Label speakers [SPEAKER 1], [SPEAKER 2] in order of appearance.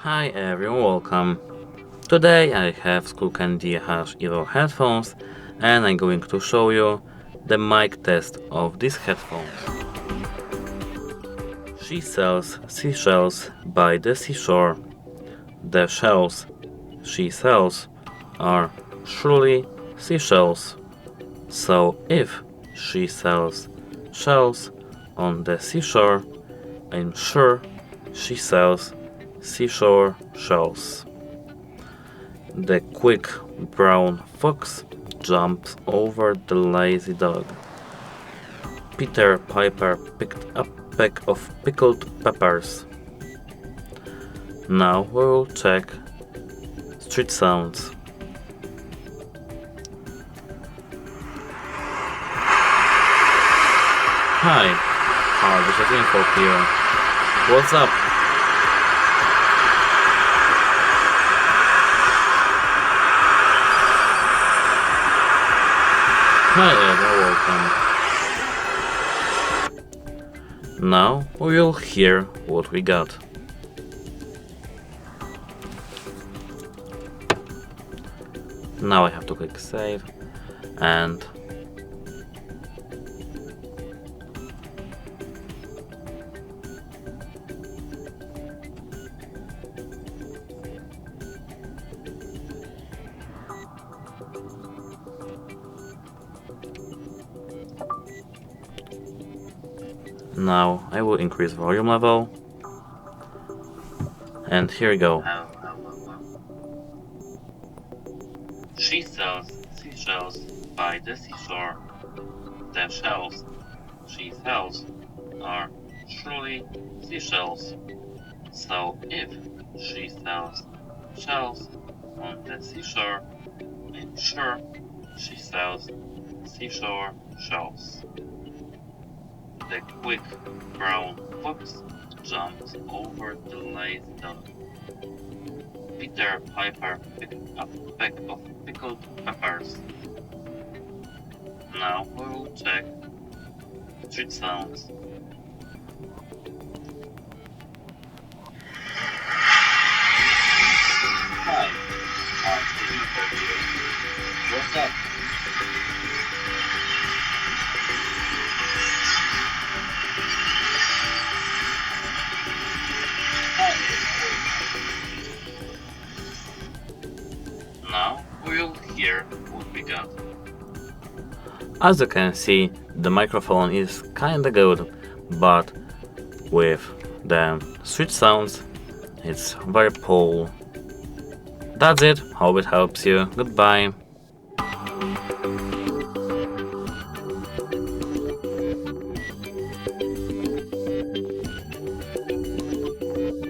[SPEAKER 1] Hi everyone, welcome. Today I have SKULLCANDY Hesh Evo headphones and I'm going to show you the mic test of these headphones. She sells seashells by the seashore. The shells she sells are surely seashells. So if she sells shells on the seashore, I'm sure she sells seashore shells. The quick brown fox jumps over the lazy dog. Peter Piper picked up a peck of pickled peppers. Now we will check street sounds. Hi, HardReset.Info here. What's up? Hi everyone, welcome. Now we will hear what we got. Now I have to click save and now I will increase volume level, and here we go. She sells seashells by the seashore. The shells she sells are surely seashells. So if she sells shells on the seashore, I'm sure she sells seashore shells. The quick brown fox jumped over the lazy dog. Peter Piper picked up a peck of pickled peppers. Now we will check street sounds. Hi, what's up? Now we'll hear what we got. As you can see, the microphone is kinda good, but with the street sounds, it's very poor. That's it, hope it helps you. Goodbye.